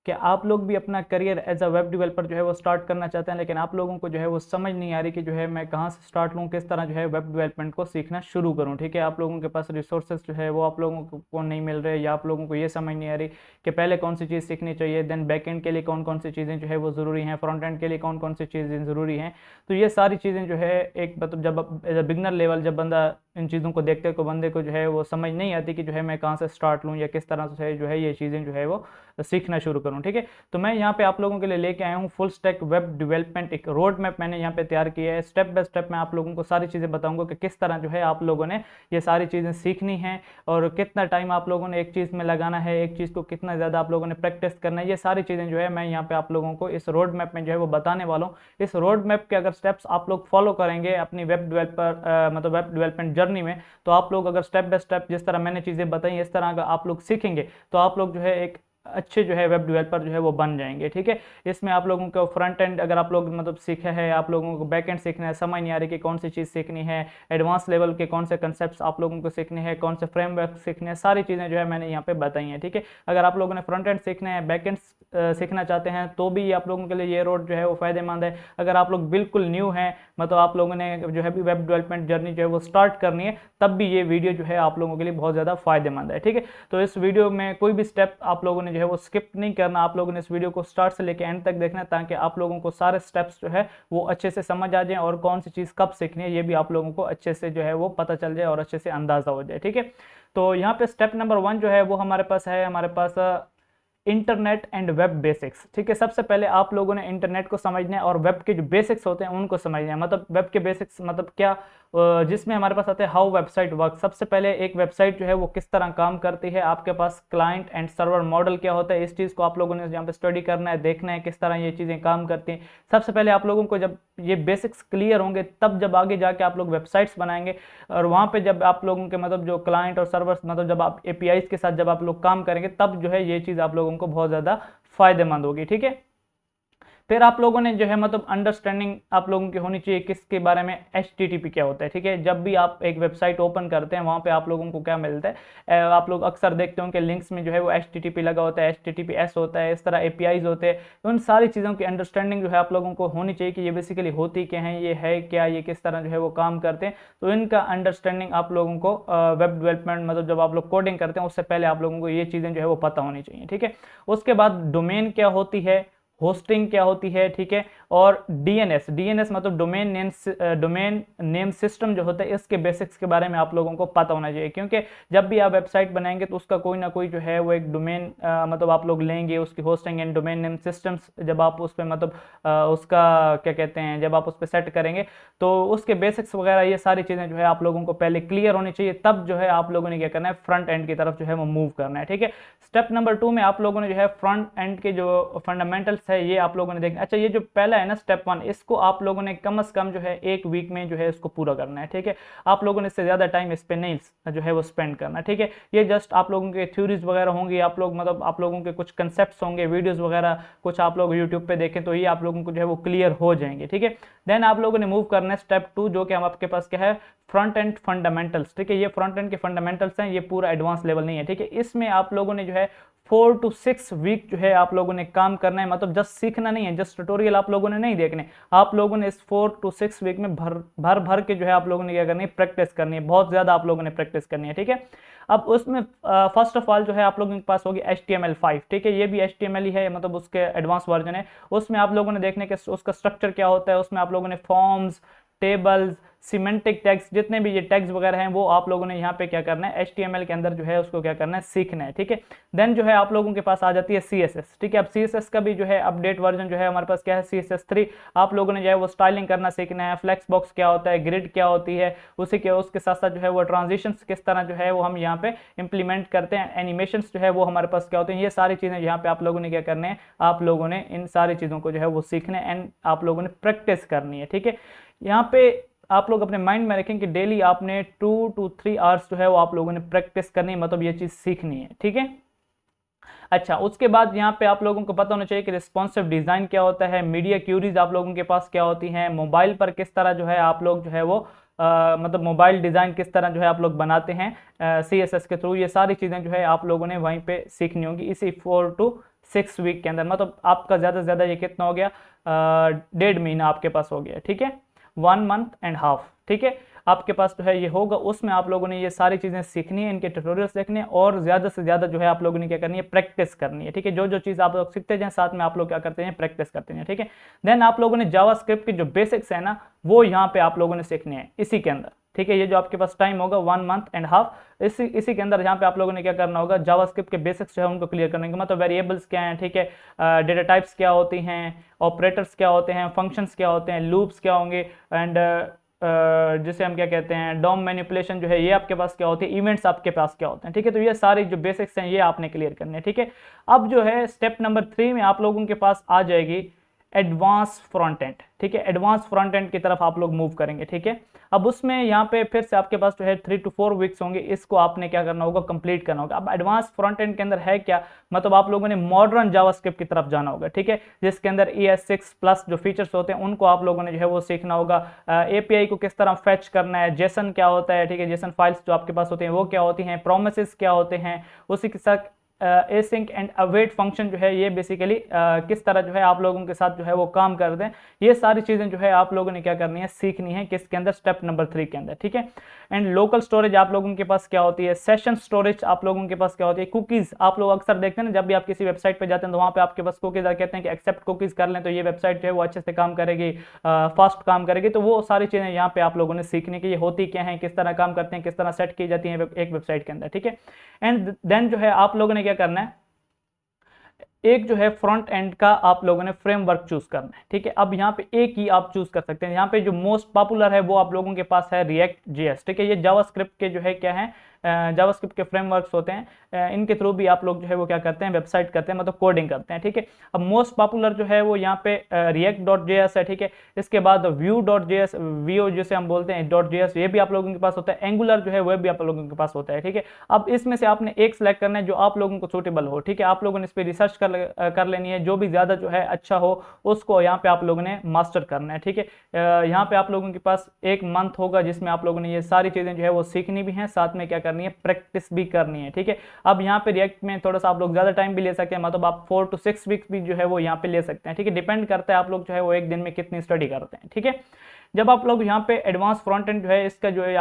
कि आप लोग भी अपना career as a web developer जो है वो स्टार्ट करना चाहते हैं, लेकिन आप लोगों को जो है वो समझ नहीं आ रही कि जो है मैं कहाँ से स्टार्ट लूँ, किस तरह जो है वेब डेवलपमेंट को सीखना शुरू करूँ। ठीक है, आप लोगों के पास रिसोर्सेज जो है वो आप लोगों को नहीं मिल रहे, या आप लोगों को ये समझ नहीं आ रही कि पहले कौन सी चीज़ सीखनी चाहिए, देन बैक एंड के लिए कौन कौन सी चीज़ें जो है वो ज़रूरी हैं, फ्रंट एंड के लिए कौन कौन सी चीज़ें ज़रूरी हैं। तो ये सारी चीज़ें जो है एक मतलब जब एज अ बिगनर लेवल जब बंदा इन चीज़ों को देखते को बंदे को जो है वो समझ नहीं आती कि जो है मैं कहाँ से स्टार्ट लूँ या किस तरह से जो है ये चीज़ें जो है वो सीखना शुरू करूँ। ठीक है, तो मैं यहाँ पे आप लोगों के लिए लेके आया हूँ फुल स्टैक वेब डेवलपमेंट, एक रोड मैप मैंने यहाँ पे तैयार किया है। स्टेप बाय स्टेप मैं आप लोगों को सारी चीज़ें बताऊंगा कि किस तरह जो है आप लोगों ने ये सारी चीज़ें सीखनी है, और कितना टाइम आप लोगों ने एक चीज़ में लगाना है, एक चीज़ को कितना ज़्यादा आप लोगों ने प्रैक्टिस करना है। ये सारी चीज़ें जो है मैं यहाँ पे आप लोगों को इस रोड मैप में जो है वो बताने वाला हूँ। इस रोड मैप के अगर स्टेप्स आप लोग फॉलो करेंगे अपनी वेब डेवलपर मतलब वेब डेवलपमेंट जर्नी में, तो आप लोग अगर स्टेप बाय स्टेप जिस तरह मैंने चीज़ें बताई इस तरह अगर आप लोग सीखेंगे, तो आप लोग जो है एक अच्छे जो है वेब डेवलपर जो है वो बन जाएंगे। ठीक है, इसमें आप लोगों को फ्रंट एंड अगर आप लोग मतलब सीखे हैं, आप लोगों को बैक एंड सीखना है, समझ नहीं आ रही कि कौन सी चीज़ सीखनी है, एडवांस लेवल के कौन से कंसेप्ट आप लोगों को सीखने हैं, कौन से फ्रेमवर्क सीखने हैं, सारी चीज़ें जो है मैंने यहाँ पे बताई हैं। ठीक है, अगर आप लोगों ने फ्रंट एंड सीखना है, बैक एंड सीखना चाहते हैं, तो भी आप लोगों के लिए ये रोड जो है वो फायदेमंद है। अगर आप लोग बिल्कुल न्यू हैं, मतलब आप लोगों ने जो है वेब डेवलपमेंट जर्नी जो है वो स्टार्ट करनी है, तब भी ये वीडियो जो है आप लोगों के लिए बहुत ज़्यादा फायदेमंद है। ठीक है, तो इस वीडियो में कोई भी स्टेप आप लोगों ने जो है वो स्किप नहीं करना, आप लोगों ने इस वीडियो को स्टार्ट से लेकर एंड तक देखना, ताकि आप लोगों को सारे स्टेप्स जो है वो अच्छे से समझ आ जाए, और कौन सी चीज़ कब सीखनी है ये भी आप लोगों को अच्छे से जो है वो पता चल जाए और अच्छे से अंदाजा हो जाए। ठीक है, तो यहाँ पे स्टेप नंबर 1 जो है वो हमारे पास है, हमारे पास इंटरनेट एंड वेब बेसिक्स। ठीक है, सबसे पहले आप लोगों ने इंटरनेट को समझना है और वेब के जो बेसिक्स होते हैं उनको समझना है। मतलब वेब के बेसिक्स मतलब क्या, जिसमें हमारे पास आते हैं हाउ वेबसाइट वर्क। सबसे पहले एक वेबसाइट जो है वो किस तरह काम करती है, आपके पास क्लाइंट एंड सर्वर मॉडल क्या होता है, इस चीज़ को आप लोगों ने यहाँ पे स्टडी करना है, देखना है किस तरह ये चीज़ें काम करती हैं। सबसे पहले आप लोगों को जब ये बेसिक्स क्लियर होंगे, तब जब आगे जाके आप लोग वेबसाइट्स बनाएंगे, और वहाँ पे जब आप लोगों के मतलब जो क्लाइंट और सर्वर्स मतलब जब आप एपीआईज के साथ जब आप लोग काम करेंगे, तब जो है ये चीज़ आप लोगों को बहुत ज़्यादा फायदेमंद होगी। ठीक है, फिर आप लोगों ने जो है मतलब अंडरस्टैंडिंग आप लोगों की होनी चाहिए किसके बारे में, HTTP क्या होता है। ठीक है, जब भी आप एक वेबसाइट ओपन करते हैं वहाँ पे आप लोगों को क्या मिलता है, आप लोग अक्सर देखते हो कि लिंक्स में जो है वो HTTP लगा होता है, HTTPS होता है, इस तरह APIs होते हैं। तो उन सारी चीज़ों की अंडरस्टैंडिंग जो है आप लोगों को होनी चाहिए कि ये बेसिकली होती क्या है, ये है क्या, ये किस तरह जो है वो काम करते हैं। तो इनका अंडरस्टैंडिंग आप लोगों को वेब डेवलपमेंट मतलब जब आप लोग कोडिंग करते हैं उससे पहले आप लोगों को ये चीज़ें जो है वो पता होनी चाहिए। ठीक है, उसके बाद डोमेन क्या होती है, होस्टिंग क्या होती है। ठीक है, और डीएनएस मतलब डोमेन नेम सिस्टम जो होता है, इसके बेसिक्स के बारे में आप लोगों को पता होना चाहिए, क्योंकि जब भी आप वेबसाइट बनाएंगे तो उसका कोई ना कोई जो है वो एक डोमेन मतलब आप लोग लेंगे, उसकी hosting and domain name systems जब आप उस पर मतलब उसका क्या कहते हैं जब आप उस पर सेट करेंगे, तो उसके बेसिक्स वगैरह ये सारी चीज़ें जो है आप लोगों को पहले क्लियर होनी चाहिए, तब जो है आप लोगों ने क्या करना है, फ्रंट एंड की तरफ जो है वो मूव करना है। ठीक है, स्टेप नंबर 2 में आप लोगों ने जो है फ्रंट एंड के जो फंडामेंटल्स है ये आप लोगों ने देखना। अच्छा, ये जो पहला है ना स्टेप 1, इसको आप लोगों ने कम से कम जो है एक वीक में जो है इसको पूरा करना है। ठीक है, आप लोगों ने इससे ज़्यादा टाइम इस पे नहीं जो है वो स्पेंड करना है। ठीक है, ये जस्ट आप लोगों के थ्योरीज वगैरह होंगी, आप लोग मतलब आप लोगों के कुछ कंसेप्ट होंगे, वीडियोज वगैरह कुछ आप लोग यूट्यूब पे देखें तो ये आप लोगों को जो है वो क्लियर हो जाएंगे। ठीक है, देन आप लोगों ने मूव करना है स्टेप 2, जो कि हम आपके पास क्या है, फ्रंट एंड फंडामेंटल्स। ठीक है, ये फ्रंट एंड के फंडामेंटल्स हैं, ये पूरा एडवांस लेवल नहीं है। ठीक है, इसमें आप लोगों ने जो है 4 to 6 वीक जो है आप लोगों ने काम करना है। मतलब जस्ट सीखना नहीं है, जस्ट ट्यूटोरियल आप लोगों ने नहीं देखने, आप लोगों ने इस 4 to 6 वीक में भर के जो है आप लोगों ने क्या करनी है, प्रैक्टिस करनी है, बहुत ज़्यादा आप लोगों ने प्रैक्टिस करनी है। ठीक है, अब उसमें फर्स्ट ऑफ ऑल जो है आप लोगों के पास होगी HTML5। ठीक है, ये भी HTML ही है, मतलब उसके एडवांस वर्जन है। उसमें आप लोगों ने देखने के उसका स्ट्रक्चर क्या होता है, उसमें आप लोगों ने फॉर्म्स, टेबल्स, सिमेंटिक टैग्स, जितने भी ये टैग्स वगैरह हैं वो आप लोगों ने यहाँ पे क्या करना है, HTML के अंदर जो है उसको क्या करना है, सीखना है। ठीक है, देन जो है आप लोगों के पास आ जाती है CSS। ठीक है, अब CSS का भी जो है अपडेट वर्जन जो है हमारे पास क्या है, CSS3। आप लोगों ने जो है वो स्टाइलिंग करना सीखना है, फ्लेक्स बॉक्स क्या होता है, ग्रिड क्या होती है, उसी के उसके साथ साथ जो है वो ट्रांजिशंस किस तरह जो है वो हम यहाँ पे इंप्लीमेंट करते हैं, एनिमेशंस जो है वो हमारे पास क्या होते हैं, ये सारी चीज़ें यहाँ पे आप लोगों ने क्या करने हैं, आप लोगों ने इन सारी चीज़ों को जो है वो सीखना है एंड आप लोगों ने प्रैक्टिस करनी है। ठीक है, यहाँ पे आप लोग अपने माइंड में रखें कि डेली आपने 2 to 3 आवर्स जो है वो आप लोगों ने प्रैक्टिस करनी है, मतलब ये चीज़ सीखनी है। ठीक है, अच्छा, उसके बाद यहाँ पे आप लोगों को पता होना चाहिए कि रिस्पॉन्सिव डिज़ाइन क्या होता है, मीडिया क्यूरीज आप लोगों के पास क्या होती हैं, मोबाइल पर किस तरह जो है आप लोग जो है वो मतलब मोबाइल डिज़ाइन किस तरह जो है आप लोग बनाते हैं CSS के थ्रू, ये सारी चीज़ें जो है आप लोगों ने वहीं पे सीखनी होंगी इसी 4 to 6 वीक के अंदर, मतलब आपका ज़्यादा से ज़्यादा ये कितना हो गया, 1.5 महीना आपके पास हो गया, ठीक है, 1 मंथ एंड हाफ, ठीक है, आपके पास जो है ये होगा। उसमें आप लोगों ने ये सारी चीज़ें सीखनी है, इनके ट्यूटोरियल्स देखने हैं और ज़्यादा से ज़्यादा जो है आप लोगों ने क्या करनी है, प्रैक्टिस करनी है, ठीक है। जो जो चीज़ आप लोग सीखते जाएं साथ में आप लोग क्या करते हैं, प्रैक्टिस करते हैं, ठीक है। देन आप लोगों ने जावास्क्रिप्ट के जो बेसिक्स है ना, वो यहाँ पे आप लोगों ने सीखने हैं इसी के अंदर, ठीक है। ये जो आपके पास टाइम होगा 1 मंथ एंड हाफ, इसी के अंदर यहाँ पे आप लोगों ने क्या करना होगा, जावास्क्रिप्ट के बेसिक्स जो है उनको क्लियर करने के, मतलब वेरिएबल्स क्या हैं, ठीक है, डेटा टाइप्स क्या होती हैं, ऑपरेटर्स क्या होते हैं, फंक्शंस क्या होते हैं, लूप्स क्या होंगे, एंड जिसे हम क्या कहते हैं, डॉम मैनिपुलेशन जो है ये आपके पास क्या होती है, इवेंट्स आपके पास क्या होते हैं, ठीक है। तो ये सारी जो बेसिक्स हैं ये आपने क्लियर करने हैं, ठीक है। अब जो है स्टेप नंबर 3 में आप लोगों के पास आ जाएगी एडवांस फ्रंट एंड, ठीक है। एडवांस फ्रंट एंड की तरफ आप लोग मूव करेंगे, ठीक है। अब उसमें यहाँ पे फिर से आपके पास जो है 3 to 4 वीक्स होंगे, इसको आपने क्या करना होगा, कंप्लीट करना होगा। अब एडवांस फ्रंट एंड के अंदर है क्या, मतलब आप लोगों ने मॉडर्न जावास्क्रिप्ट की तरफ जाना होगा, ठीक है, जिसके अंदर ES6 प्लस जो फीचर्स होते हैं उनको आप लोगों ने जो है वो सीखना होगा। API को किस तरह फेच करना है, जेसन क्या होता है, ठीक है, जेसन फाइल्स जो आपके पास होते हैं वो क्या होती हैं, प्रोमिसेस क्या होते हैं, उसी के साथ एसिंक एंड अवेट फंक्शन जो है ये बेसिकली किस तरह जो है आप लोगों के साथ जो है वो काम करते हैं, ये सारी चीज़ें जो है आप लोगों ने क्या करनी है, सीखनी है, किसके अंदर, स्टेप नंबर 3 के अंदर, ठीक है। एंड लोकल स्टोरेज आप लोगों के पास क्या होती है, सेशन स्टोरेज आप लोगों के पास क्या होती है, कुकीज़ आप लोग अक्सर देखते हैं ना, जब भी आप किसी वेबसाइट पर जाते हैं तो वहाँ पे आपके पास कुकीज़ कहते हैं कि एक्सेप्ट कुकीज़ कर लें तो ये वेबसाइट जो है वो अच्छे से काम करेगी, फास्ट काम करेगी। तो वो सारी चीज़ें यहाँ पे आप लोगों ने सीखने की, ये होती क्या है, किस तरह काम करते हैं, किस तरह सेट की जाती है एक वेबसाइट के अंदर, ठीक है। एंड देन जो है आप लोगों ने क्या करना है, एक जो है फ्रंट एंड का आप लोगों ने फ्रेमवर्क चूज करना है, ठीक है। अब यहाँ पे एक ही आप चूज कर सकते हैं, यहाँ पे जो मोस्ट पॉपुलर है वो आप लोगों के पास है रिएक्ट जेएस, ठीक है। ये जावास्क्रिप्ट के जो है क्या है, जावास्क्रिप्ट के फ्रेमवर्क्स होते हैं, इनके थ्रू भी आप लोग जो है वो क्या करते हैं, वेबसाइट करते हैं, मतलब कोडिंग करते हैं, ठीक है। अब मोस्ट पॉपुलर जो है वो यहाँ पे react.js है, ठीक है। इसके बाद vue.js, वीओ जिसे हम बोलते हैं .js, ये भी आप लोगों के पास होता है। एंगुलर जो है वह भी आप लोगों के पास होता है, ठीक है। अब इसमें से आपने एक सिलेक्ट करना है जो आप लोगों को सूटेबल हो, ठीक है। आप लोगों ने इस पर रिसर्च कर लेनी है, जो भी ज्यादा जो है अच्छा हो उसको यहाँ पे आप लोगों ने मास्टर करना है, ठीक है। यहाँ पे आप लोगों के पास 1 मंथ होगा जिसमें आप लोगों ने ये सारी चीजें जो है वो सीखनी भी है, साथ में क्या करनी है, प्रैक्टिस भी करनी है, ठीक है। अब यहाँ पे रिएक्ट में थोड़ा सा आप लोग ज्यादा टाइम भी ले सकते हैं, मतलब आप 4 to 6 वीक्स भी जो है वो यहाँ पे ले सकते हैं, ठीक है। डिपेंड करता है आप लोग जो है वो एक दिन में कितनी स्टडी करते हैं, ठीक है। जब आप लोग यहाँ पे एडवांस फ्रंट एंड जो है इसका जो है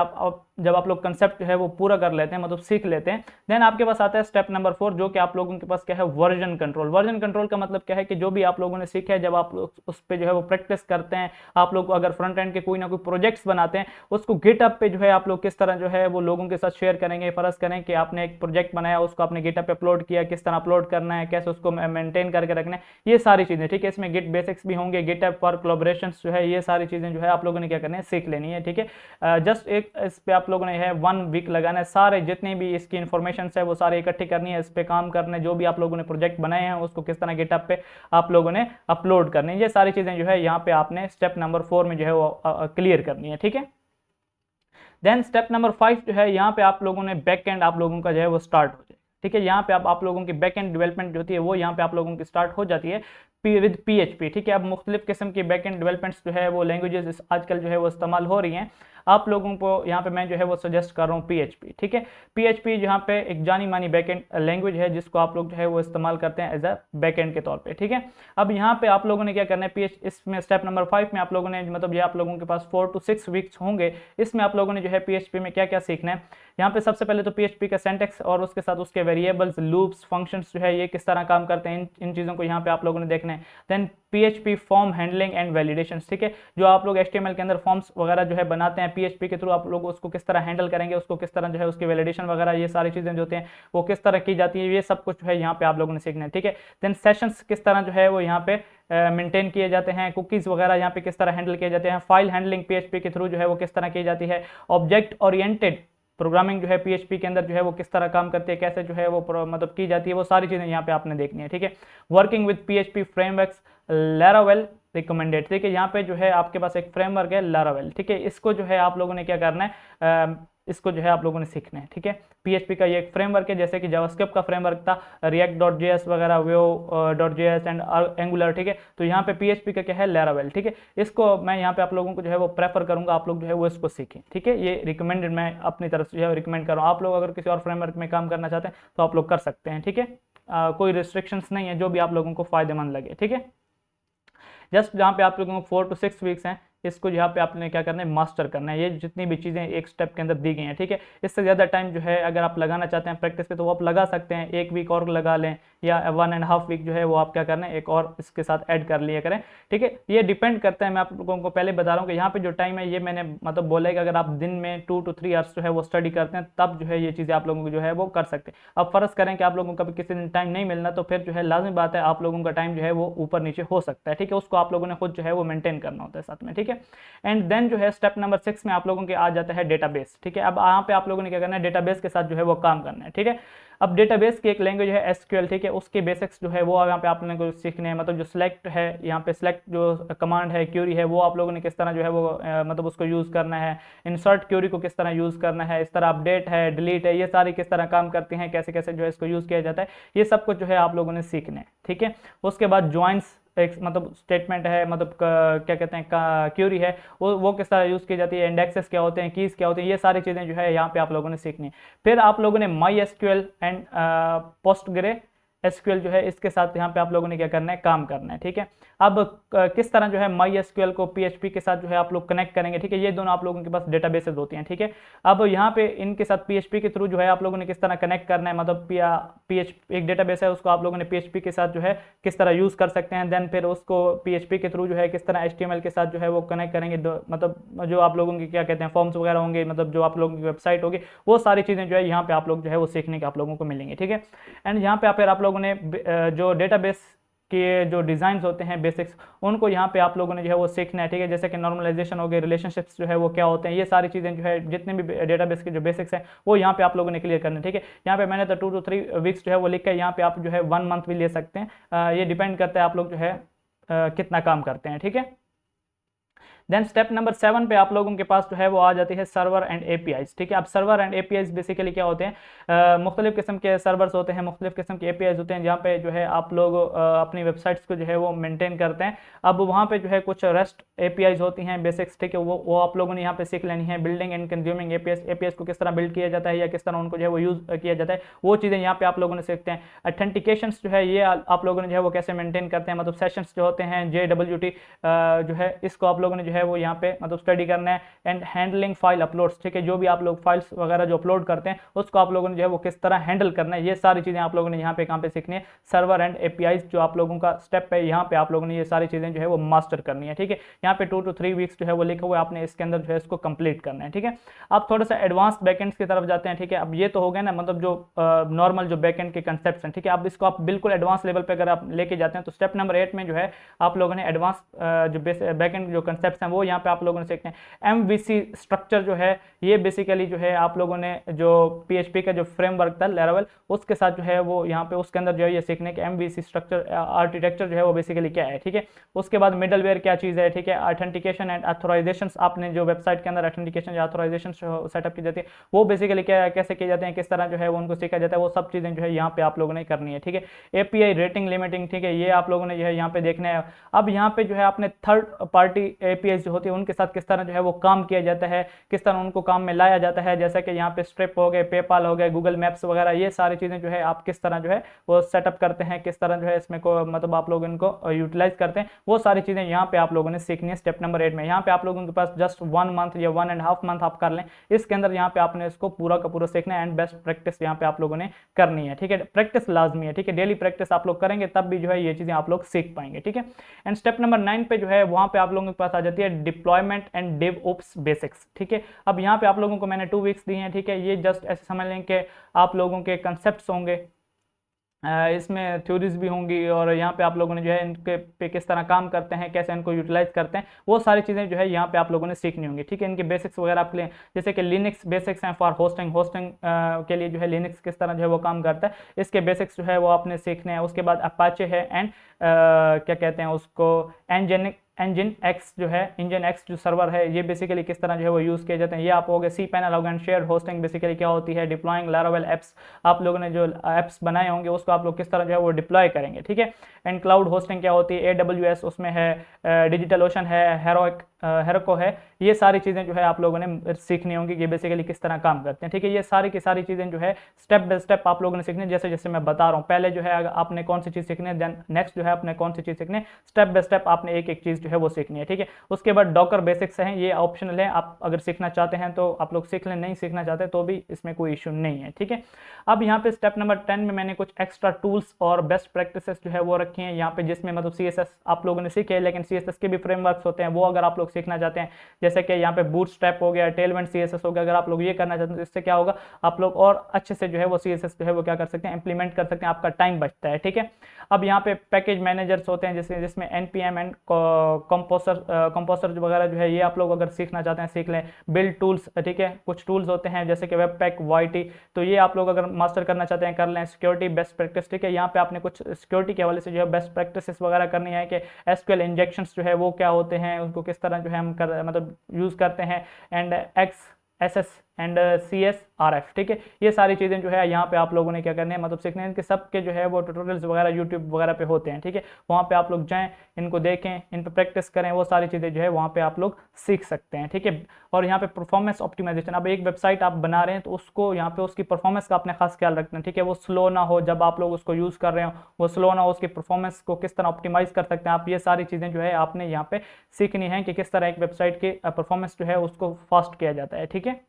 जब आप लोग कंसेप्ट जो है वो पूरा कर लेते हैं, मतलब सीख लेते हैं, देन आपके पास आता है स्टेप नंबर 4, जो कि आप लोगों के पास क्या है, वर्जन कंट्रोल। वर्जन कंट्रोल का मतलब क्या है कि जो भी आप लोगों ने सीखा है, जब आप लोग उस पर जो है वो प्रैक्टिस करते हैं, आप लोग अगर फ्रंट एंड के कोई ना कोई प्रोजेक्ट्स बनाते हैं, उसको गिटअप पे जो है आप लोग किस तरह जो है वो लोगों के साथ शेयर करेंगे। फर्ज करें कि आपने एक प्रोजेक्ट बनाया, उसको आपने गिटअप पे अपलोड किया, किस तरह अपलोड करना है, कैसे उसको मेंटेन करके रखना है, ये सारी चीजें, ठीक है। इसमें गिट बेसिक्स भी होंगे, गिटअप फॉर कोलैबोरेशन जो है, ये सारी चीजें जो है आप लोगों ने क्या करनी है, सीख लेनी है, ठीक है। जस्ट एक इस पे आप लोगों ने है 1 वीक लगाना है, सारे जितने भी इसकी इन्फॉर्मेशन है वो सारे इकट्ठी करनी है, इस पे काम करने, जो भी आप लोगों ने प्रोजेक्ट बनाए हैं उसको किस तरह गिटअप पे आप लोगों ने अपलोड करनी है, ये सारी चीजें जो है यहाँ पे आपने स्टेप नंबर 4 में जो है वो क्लियर करनी है, ठीक है। देन स्टेप नंबर 5 जो है, यहाँ पे आप लोगों ने बैक एंड आप लोगों का जो है वो स्टार्ट हो जाए, ठीक है। यहाँ पे आप लोगों की बैक एंड डेवलपमेंट जो होती है वो यहाँ पे आप लोगों की स्टार्ट हो जाती है विद PHP, ठीक है। अब मुख्तलिफ किस्म की बैक एंड डेवलपमेंट्स जो है वो लैंग्वेजेस आजकल जो है वो इस्तेमाल हो रही हैं। आप लोगों को यहाँ पे मैं जो है वो सजेस्ट कर रहा हूँ PHP, ठीक है। PHP जहाँ पे एक जानी मानी बैकएंड लैंग्वेज है जिसको आप लोग जो है वो इस्तेमाल करते हैं एज अ बैकएंड के तौर पे, ठीक है। अब यहाँ पे आप लोगों ने क्या करना है, इसमें स्टेप नंबर 5 में आप लोगों ने, मतलब ये आप लोगों के पास 4 to 6 वीक्स होंगे, इसमें आप लोगों ने जो है PHP में क्या क्या सीखना है। यहाँ पे सबसे पहले तो PHP का सिंटैक्स और उसके साथ उसके वेरिएबल्स, लूप्स, फंक्शंस जो है ये किस तरह काम करते हैं, इन चीज़ों को यहाँ पे आप लोगों ने देखना है। Then PHP form handling and validation, ठीक है। जो आप लोग HTML के अंदर फॉर्म्स वगैरह जो है बनाते हैं PHP के थ्रू, आप लोग उसको किस तरह हैंडल करेंगे, उसको किस तरह जो है उसकी वैलिडेशन वगैरह, ये सारी चीज़ें जो होती हैं वो किस तरह की जाती है, ये सब कुछ जो है यहाँ पे आप लोगों ने सीखना है, ठीक है। देन सेशंस किस तरह जो है वो यहाँ पे मेंटेन किए जाते हैं, कुकीज़ वगैरह यहाँ पे किस तरह हैंडल किए जाते हैं, फाइल हैंडलिंग PHP के थ्रू जो है वो किस तरह की जाती है, ऑब्जेक्ट ओरिएंटेड प्रोग्रामिंग जो है PHP के अंदर जो है वो किस तरह काम करती है, कैसे जो है वो मतलब की जाती है, वो सारी चीज़ें यहाँ पे आपने देखनी है, ठीक है। Working with PHP frameworks, Laravel recommended, ठीक है। यहाँ पे जो है आपके पास एक फ्रेमवर्क है Laravel, ठीक है। इसको जो है आप लोगों ने क्या करना है, इसको जो है आप लोगों ने सीखना है, ठीक है। PHP का ये एक फ्रेमवर्क है, जैसे कि जावास्क्रिप्ट का फ्रेमवर्क था react.js वगैरह, Vue.js एंड एंगुलर, ठीक है। तो यहाँ पे PHP का क्या है, Laravel, ठीक है। इसको मैं यहाँ पे आप लोगों को जो है वो प्रेफर करूंगा, आप लोग जो है वो इसको सीखें, ठीक है। ये रिकमेंडेड मैं अपनी तरफ से जो है रिकमेंड कर रहा हूँ। आप लोग अगर किसी और फ्रेमवर्क में काम करना चाहते हैं तो आप लोग कर सकते हैं, ठीक है। कोई रिस्ट्रिक्शंस नहीं है, जो भी आप लोगों को फ़ायदेमंद लगे, ठीक है। जस्ट जहाँ पे आप लोगों को 4 to 6 वीक्स हैं, इसको यहाँ पे आपने क्या करना है, मास्टर करना है। ये जितनी भी चीज़ें एक स्टेप के अंदर दी गई हैं, ठीक है। इससे ज़्यादा टाइम जो है अगर आप लगाना चाहते हैं प्रैक्टिस पे तो वो आप लगा सकते हैं, 1 वीक और लगा लें, या 1.5 वीक जो है वो आप क्या करना है, एक और इसके साथ ऐड कर लिया करें, ठीक है। ये डिपेंड करता है, मैं आप लोगों को पहले बता रहा हूँ कि यहाँ पे जो टाइम है ये मैंने मतलब बोला है कि अगर आप दिन में 2 to 3 आवर्स जो है वो स्टडी करते हैं तब जो है ये चीज़ें आप लोगों को जो है वो कर सकते हैं। अब फ़र्ज़ करें कि आप लोगों को कभी किसी दिन टाइम नहीं मिलना, तो फिर जो है लाजमी बात है आप लोगों का टाइम जो है वो ऊपर नीचे हो सकता है, ठीक है। उसको आप लोगों ने खुद जो है वो मेंटेन करना होता है साथ में, ठीक है। एंड देन जो है स्टेप नंबर 6 में आप लोगों के आ जाता है डेटाबेस, ठीक है। अब यहाँ पे आप लोगों ने क्या करना है, डेटाबेस के साथ जो है वो काम करना है, ठीक है। अब डेटाबेस की एक लैंग्वेज है एसक्यूएल, ठीक है। उसके बेसिक्स जो है वो यहाँ पे आप लोगों को सीखने हैं, मतलब जो सिलेक्ट है, यहाँ पे सिलेक्ट जो कमांड है, क्यूरी है, वो आप लोगों ने किस तरह जो है वो मतलब उसको यूज़ करना है, इंसर्ट क्यूरी को किस तरह यूज़ करना है, इस तरह अपडेट है, डिलीट है, ये सारी किस तरह काम करती हैं, कैसे कैसे जो है इसको यूज़ किया जाता है, ये सब कुछ जो है आप लोगों ने सीखना है, ठीक है। उसके बाद ज्वाइंस एक मतलब स्टेटमेंट है, मतलब क्या कहते हैं क्यूरी है, वो किस तरह यूज़ की जाती है, इंडेक्सेस क्या होते हैं, कीज़ क्या होती हैं, ये सारी चीज़ें जो है यहाँ पे आप लोगों ने सीखनी है। फिर आप लोगों ने माई एसक्यूएल एंड पोस्टग्रे एसक्यूएल जो है इसके साथ यहाँ पे आप लोगों ने क्या करना है, काम करना है, ठीक है। अब किस तरह जो है माई एसक्यूएल को पीएचपी के साथ जो है आप लोग कनेक्ट करेंगे, ठीक है। ये दोनों आप लोगों के पास डेटाबेसेस होती हैं, ठीक है। अब यहाँ पे इनके साथ पीएचपी के थ्रू जो है आप लोगों ने किस तरह कनेक्ट करना है, मतलब पीएचपी एक डेटाबेस है, उसको आप लोगों ने पीएचपी के साथ जो है किस तरह यूज़ कर सकते हैं। देन फिर उसको पीएचपी के थ्रू जो है किस तरह एचटीएमएल के साथ जो है वो कनेक्ट करेंगे, मतलब जो आप लोगों के क्या कहते हैं फॉर्म्स वगैरह होंगे, मतलब जो आप लोगों की वेबसाइट होगी, वो सारी चीज़ें जो है यहाँ पे आप लोग जो है वो सीखने के आप लोगों को मिलेंगे, ठीक है। एंड यहाँ पे फिर आप लोगों ने जो डेटाबेस के जो डिज़ाइंस होते हैं बेसिक्स, उनको यहाँ पे आप लोगों ने जो है वो सीखना है, ठीक है। जैसे कि नॉर्मलाइजेशन हो गए, रिलेशनशिप्स जो है वो क्या होते हैं, ये सारी चीज़ें जो है जितने भी डेटाबेस के जो बेसिक्स हैं वो यहाँ पे आप लोगों ने क्लियर करना है, ठीक है। यहाँ पे मैंने तो 2 to 3 वीक्स जो है वो लिखा है, यहाँ पे आप जो है 1 मंथ भी ले सकते हैं, ये डिपेंड करता है आप लोग जो है कितना काम करते हैं, ठीक है। देन स्टेप नंबर 7 पे आप लोगों के पास जो है वो आ जाती है सर्वर एंड एपीआईज, ठीक है। अब सर्वर एंड एपीआईज बेसिकली क्या होते हैं, मुख्तलिफ किस्म के सर्वर्स होते हैं, मुख्तलिफ किस्म के एपीआईज होते हैं, जहाँ पे जो है आप लोग अपनी वेबसाइट्स को जो है वो मेंटेन करते हैं। अब वहाँ पे जो है कुछ रेस्ट एपीआईज होती हैं बेसिक्स, ठीक है, वो आप लोगों ने यहाँ पे सीख लेनी है। बिल्डिंग एंड कंज्यूमिंग एपीआईज को किस तरह बिल्ड किया जाता है या किस तरह उनको जो है वो यूज़ किया जाता है, वो चीज़ें यहाँ पे आप लोगों ने सीखते हैं। अथेंटिकेशंस जो है ये आप लोगों ने जो है वो कैसे मेंटेन करते हैं, मतलब सेशंस जो होते हैं JWT जो है इसको आप लोगों ने जो है वो यहाँ पे मतलब स्टडी करना है। एंड हैंडलिंग फाइल अपलोड्स, ठीक है, जो भी आप लोग फाइल्स वगैरह जो अपलोड करते हैं उसको आप लोगों ने जो है वो किस तरह हैंडल करना है, ये सारी चीज़ें आप लोगों ने यहाँ पे कहाँ पे सीखनी है। सर्वर एंड एपीआईज जो आप लोगों का स्टेप है, यहाँ पे आप लोगों ने ये सारी चीज़ें जो है वो मास्टर करनी है, ठीक है। यहाँ पे 2 to 3 वीक्स जो है वो लिखा हुआ है, आपने इसके अंदर जो है इसको कंप्लीट करना है, ठीक है। आप थोड़ा सा एडवांस बैकएंड्स की तरफ जाते हैं, ठीक है। अब ये तो हो गया ना, मतलब जो नॉर्मल जो बैकएंड के कंसेप्ट हैं, ठीक है। अब इसको आप बिल्कुल एडवांस लेवल पर अगर आप लेके जाते हैं तो स्टेप नंबर 8 में जो है आप लोगों ने एडवांस जो बैकएंड जो कंसेप्ट हैं वो यहाँ पे आप लोगों ने सीखते हैं। MVC स्ट्रक्चर जो है ये बेसिकली जो है आप लोगों ने जो PHP का जो फ्रेमवर्क था लेवल, उसके साथ जो है वो यहाँ पे उसके अंदर जो है ये सीखने के MVC स्ट्रक्चर आर्किटेक्चर जो है वो बेसिकली क्या है, ठीक है। उसके बाद मिडलवेयर क्या चीज़ है, ठीक है। ऑथेंटिकेशन एंड ऑथराइजेशन, आपने जो वेबसाइट के अंदर ऑथेंटिकेशन या ऑथराइजेशन सेटअप की जाती है वो बेसिकली क्या कैसे किए जाते हैं, किस तरह जो है वो उनको सीखा जाता है, वो सब चीज़ें जो है यहाँ पे आप लोगों ने करनी है, ठीक है। API रेटिंग लिमिटिंग, ठीक है, ये आप लोगों ने जो है यहाँ पे देखना है। अब यहाँ पे जो है आपने थर्ड पार्टी API जो होती है उनके साथ किस तरह जो है वो काम किया जाता है, किस तरह उनको काम में लाया जाता है, जैसा कि यहाँ पे स्ट्रिप हो गए, पेपाल हो गए, गूगल मैप्स वगैरह, ये सारी चीज़ें जो है आप किस तरह जो है वो सेटअप करते हैं, किस तरह जो है इसमें को मतलब आप लोग इनको यूटिलाइज करते हैं, वो सारी चीज़ें यहाँ पे आप लोगों ने सीखनी है स्टेप नंबर 8 में। यहाँ पे आप लोगों के पास जस्ट 1 मंथ या 1.5 मंथ आप कर लें, इसके अंदर यहाँ पे आपने इसको पूरा का पूरा सीखना है। एंड बेस्ट प्रैक्टिस यहाँ पे आप लोगों ने करनी है, ठीक है। प्रैक्टिस लाजमी है, ठीक है, डेली प्रैक्टिस आप लोग करेंगे तब भी जो है ये चीज़ें आप लोग सीख पाएंगे, ठीक है। एंड स्टेप नंबर 9 पे जो है वहाँ पे आप लोगों के पास आ जाती है डिप्लॉयमेंट एंड डेवऑप्स बेसिक्स, ठीक है। अब यहाँ पे आप लोगों को मैंने 2 वीक्स दिए हैं, ठीक है। ये जस्ट ऐसे समझ लें कि आप लोगों के कंसेप्ट्स होंगे, इसमें थ्योरीज भी होंगी, और यहाँ पे आप लोगों ने जो है इनके पे किस तरह काम करते हैं, कैसे इनको यूटिलाइज करते हैं, वो सारी चीज़ें जो है यहाँ पे आप लोगों ने सीखनी होंगी, ठीक है। इनके बेसिक्स वगैरह आपके लिए, जैसे कि लिनक्स बेसिक्स हैं फॉर होस्टिंग, के लिए जो है लिनक्स किस तरह जो है वो काम करता है, इसके बेसिक्स जो है वो आपने सीखने हैं। उसके बाद अपाचे है एंड क्या कहते हैं उसको, इंजन एक्स जो है, इंजन एक्स जो सर्वर है, ये बेसिकली किस तरह जो है वो यूज़ किए जाते हैं, ये आप हो गए। cPanel हो गया। शेयर होस्टिंग बेसिकली क्या होती है, डिप्लॉइंग लारावेल एप्स, आप लोगों ने जो एप्स बनाए होंगे उसको आप लोग किस तरह जो है वो डिप्लॉय करेंगे, ठीक है। एंड क्लाउड होस्टिंग क्या होती है, AWS उसमें है, डिजिटल ओशन है, हेरोइक हेरोको है, ये सारी चीज़ें जो है आप लोगों ने सीखनी होंगी कि बेसिकली किस तरह काम करते हैं। ठीक है, ये सारी की सारी चीज़ें जो है स्टेप बाय स्टेप आप लोगों ने सीखनी है, जैसे जैसे मैं बता रहा हूँ। पहले जो है अगर आपने कौन सी चीज़ सीखनी है, देन नेक्स्ट जो है आपने कौन सी चीज़ सीखनी है, स्टेप बाय स्टेप आपने एक एक चीज़ जो है वो सीखनी है। ठीक है, उसके बाद डॉकर बेसिक्स हैं, ये ऑप्शनल है, आप अगर सीखना चाहते हैं तो आप लोग सीख लें, नहीं सीखना चाहते तो भी इसमें कोई इशू नहीं है। ठीक है, अब यहाँ पे स्टेप नंबर 10 में मैंने कुछ एक्स्ट्रा टूल्स और बेस्ट प्रैक्टिसेस जो है वो रखी हैं यहाँ पे, जिसमें मतलब CSS आप लोगों ने सीखे, लेकिन CSS के भी फ्रेमवर्क्स होते हैं, वो अगर आप लोग सीखना चाहते हैं, जैसे कि यहाँ पे बूटस्ट्रैप हो गया, टेलविंड CSS हो गया, अगर आप लोग ये करना चाहते हैं तो इससे क्या होगा, आप लोग और अच्छे से जो है वो CSS जो है वो क्या कर सकते हैं, इंप्लीमेंट कर सकते हैं, आपका टाइम बचता है। ठीक है, अब यहाँ पे पैकेज मैनेजर्स होते हैं जिसमें NPM एंड कंपोसर वगैरह जो है ये आप लोग अगर सीखना चाहते हैं सीख लें। बिल्ड टूल्स, ठीक है, कुछ टूल्स होते हैं जैसे कि वेबपैक, YT, तो ये आप लोग अगर मास्टर करना चाहते हैं कर लें। सिक्योरिटी बेस्ट प्रैक्टिस, ठीक है, यहाँ पे आपने कुछ सिक्योरिटी के हवाले से जो है बेस्ट प्रैक्टिसेस वगैरह करनी है कि SQL इंजेक्शंस जो है वो क्या होते हैं, उनको किस तरह जो है हम मतलब यूज़ करते हैं, एंड XSS एंड CSRF। ठीक है, ये सारी चीज़ें जो है यहाँ पे आप लोगों ने क्या करने हैं, मतलब सीखने हैं कि सबके जो है वो ट्यूटोरियल्स वगैरह यूट्यूब वगैरह पे होते हैं। ठीक है, वहाँ पे आप लोग जाएं, इनको देखें, इन पे प्रैक्टिस करें, वो सारी चीज़ें जो है वहाँ पे आप लोग सीख सकते हैं। ठीक है, और यहाँ पे परफॉर्मेंस ऑप्टिमाइजेशन, अब एक वेबसाइट आप बना रहे हैं तो उसको यहाँ पे उसकी परफॉर्मेंस का आपने खास ख्याल रखना है। ठीक है, वो स्लो ना हो, जब आप लोग उसको यूज़ कर रहे हो वो स्लो ना हो, उसकी परफॉर्मेंस को किस तरह ऑप्टिमाइज कर सकते हैं आप, ये सारी चीज़ें जो है आपने यहाँ पे सीखनी है कि किस तरह एक वेबसाइट की परफॉर्मेंस जो है उसको फास्ट किया जाता है। ठीक है,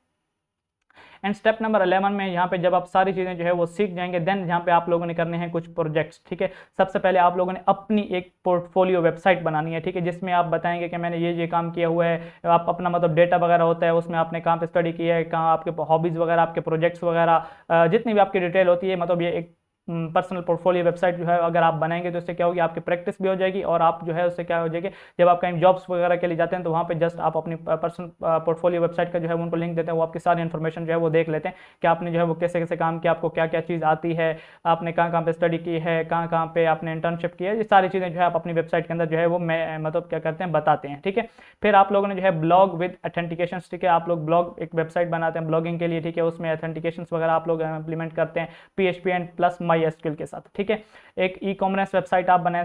एंड स्टेप नंबर 11 में यहाँ पे जब आप सारी चीज़ें जो है वो सीख जाएंगे, देन यहाँ पे आप लोगों ने करने हैं कुछ प्रोजेक्ट्स। ठीक है, सबसे पहले आप लोगों ने अपनी एक पोर्टफोलियो वेबसाइट बनानी है। ठीक है, जिसमें आप बताएंगे कि मैंने ये काम किया हुआ है, आप अपना मतलब डेटा वगैरह होता है उसमें आपने कहाँ पे स्टडी किया है, कहाँ आपके हॉबीज़ वगैरह, आपके प्रोजेक्ट्स वगैरह, जितनी भी आपकी डिटेल होती है, मतलब ये एक पर्सनल पोर्टफोलियो वेबसाइट जो है अगर आप बनाएंगे तो इससे क्या होगी, आपकी प्रैक्टिस भी हो जाएगी, और आप जो है उससे क्या हो जाएगी, जब आप कहीं जॉब्स वगैरह के लिए जाते हैं तो वहाँ पे जस्ट आप अपनी पर्सनल पोर्टफोलियो वेबसाइट का जो है उनको लिंक देते हैं, वो आपकी सारी इन्फॉर्मेशन जो है वो देख लेते हैं कि आपने जो है वो कैसे कैसे काम किया, आपको क्या क्या चीज़ आती है, आपने कहाँ कहाँ पे स्टडी की है, कहाँ कहाँ पे आपने इंटर्नशिप की है, ये सारी चीज़ें जो है आप अपनी वेबसाइट के अंदर जो है वो मतलब क्या करते हैं, बताते हैं। ठीक है, फिर आप लोगों ने जो है ब्लॉग विद ऑथेंटिकेशन, ठीक है, आप लोग ब्लॉग एक वेबसाइट बनाते हैं ब्लॉगिंग के लिए। ठीक है, उसमें ऑथेंटिकेशन वगैरह आप लोग इंप्लीमेंट करते हैं PHP एंड प्लस MySQL के साथ। ठीक है, एक ई-कॉमर्स वेबसाइट आप बनाएं,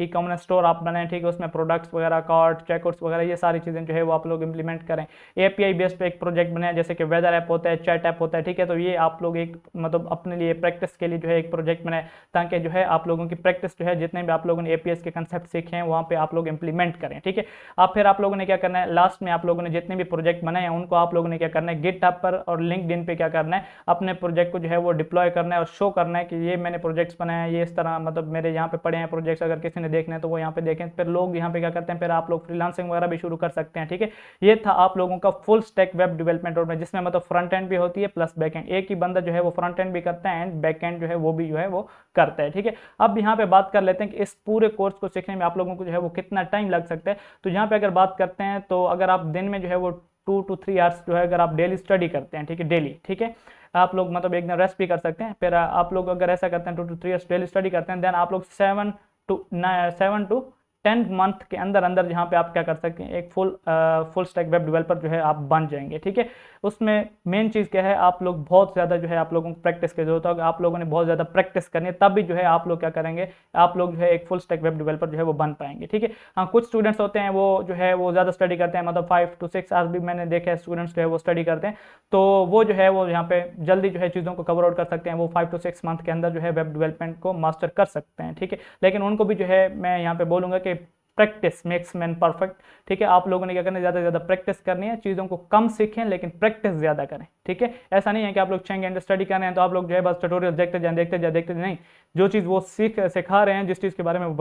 ई-कॉमर्स स्टोर आप बनाएं। ठीक है, उसमें प्रोडक्ट्स वगैरह, कार्ट, चेकआउट्स वगैरह, ये सारी चीज़ें जो है वो आप लोग इंप्लीमेंट करें। API बेस्ड पे एक प्रोजेक्ट बनाएं, जैसे कि वेदर ऐप होता है, चैट ऐप होता है। ठीक है, तो ये आप लोग एक मतलब अपने लिए प्रैक्टिस के लिए जो है एक प्रोजेक्ट बनाएं, ताकि जो है आप लोगों की प्रैक्टिस जो है, जितने भी आप लोगों ने APIs के कंसेप्ट सीखे हैं वहाँ पे आप लोग इंप्लीमेंट करें। ठीक है, अब फिर आप लोगों ने क्या करना है, लास्ट में आप लोगों ने जितने भी प्रोजेक्ट बनाए हैं उनको आप लोगों ने क्या करना है, गिटहब पर और लिंक्डइन पे क्या करना है, अपने प्रोजेक्ट को जो है वो डिप्लॉय करना है और शो करना है कि ये मैंने प्रोजेक्ट्स बनाए हैं, ये इस तरह मतलब मेरे यहाँ पे पड़े हैं प्रोजेक्ट्स, अगर किसी ने देखने हैं तो वो यहाँ पे देखें। फिर लोग यहाँ पे क्या करते हैं, फिर आप लोग फ्रीलांसिंग वगैरह भी शुरू कर सकते हैं। ठीक है, ये था आप लोगों का full stack web development road map, जिसमें मतलब फ्रंट एंड भी होती है प्लस बैक एंड, एक ही बंदा जो है वो फ्रंट एंड भी करता है एंड बैक एंड जो है वो भी जो है वो करता है। ठीक है, अब यहाँ पे बात कर लेते हैं कि इस पूरे कोर्स को सीखने में आप लोगों को जो है वो कितना टाइम लग सकता है। तो यहाँ पे अगर बात करते हैं तो अगर आप दिन में जो है वो 2 to 3 आवर्स जो है अगर आप डेली स्टडी करते हैं, ठीक है, डेली, ठीक है, आप लोग मतलब एक दिन रेस्ट भी कर सकते हैं। फिर आप लोग अगर ऐसा करते हैं 2 to 3 आवर्स डेली स्टडी करते हैं, देन आप लोग 7 to 10 मंथ के अंदर अंदर जहाँ पे आप क्या कर सकते हैं, एक फुल स्टैक वेब डेवलपर जो है आप बन जाएंगे। ठीक है, उसमें मेन चीज़ क्या है, आप लोग बहुत ज़्यादा जो है आप लोगों को प्रैक्टिस की जरूरत होगी, आप लोगों ने बहुत ज़्यादा प्रैक्टिस करनी है, तब भी जो है आप लोग क्या करेंगे, आप लोग जो है एक फुल स्टैक वेब डेवलपर जो है वो बन पाएंगे। ठीक है, हाँ, कुछ स्टूडेंट्स होते हैं वो जो है वो ज़्यादा स्टडी करते हैं, मतलब 5 to 6 आवर्स भी मैंने देखे हैं स्टूडेंट्स जो है वो स्टडी करते हैं, तो वो जो है वो यहाँ पे जल्दी जो है चीज़ों को कवर आउट कर सकते हैं, वो 5 to 6 मंथ के अंदर जो है वेब डेवलपमेंट को मास्टर कर सकते हैं। ठीक है, लेकिन उनको भी जो है मैं यहाँ पे बोलूँगा कि प्रैक्टिस मेक्स मैन परफेक्ट। ठीक है, आप लोगों ने क्या करना है, ज़्यादा से ज़्यादा प्रैक्टिस करनी है, चीज़ों को कम सीखें लेकिन प्रैक्टिस ज़्यादा करें। ठीक है, ऐसा नहीं है कि आप लोग 6 घंटे स्टडी कर रहे हैं तो आप लोग जो है बस ट्यूटोरियल देखते जाए, नहीं, जो चीज़ वो सिखा रहे हैं, जिस चीज़ के बारे में वो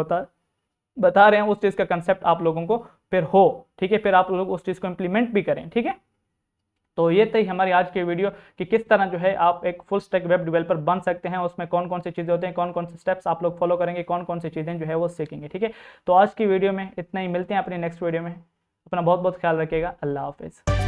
बता रहे हैं, उस चीज़ का कंसेप्ट आप लोगों को फिर हो। ठीक है, फिर आप लोग उस चीज़ को इम्प्लीमेंट भी करें। ठीक है, तो ये थी हमारी आज की वीडियो कि किस तरह जो है आप एक फुल स्टैक वेब डेवलपर बन सकते हैं, उसमें कौन कौन सी चीज़ें होती हैं, कौन कौन से स्टेप्स आप लोग फॉलो करेंगे, कौन कौन सी चीज़ें जो है वो सीखेंगे। ठीक है, तो आज की वीडियो में इतना ही, मिलते हैं अपनी नेक्स्ट वीडियो में, अपना बहुत बहुत ख्याल रखिएगा, अल्लाह हाफिज़।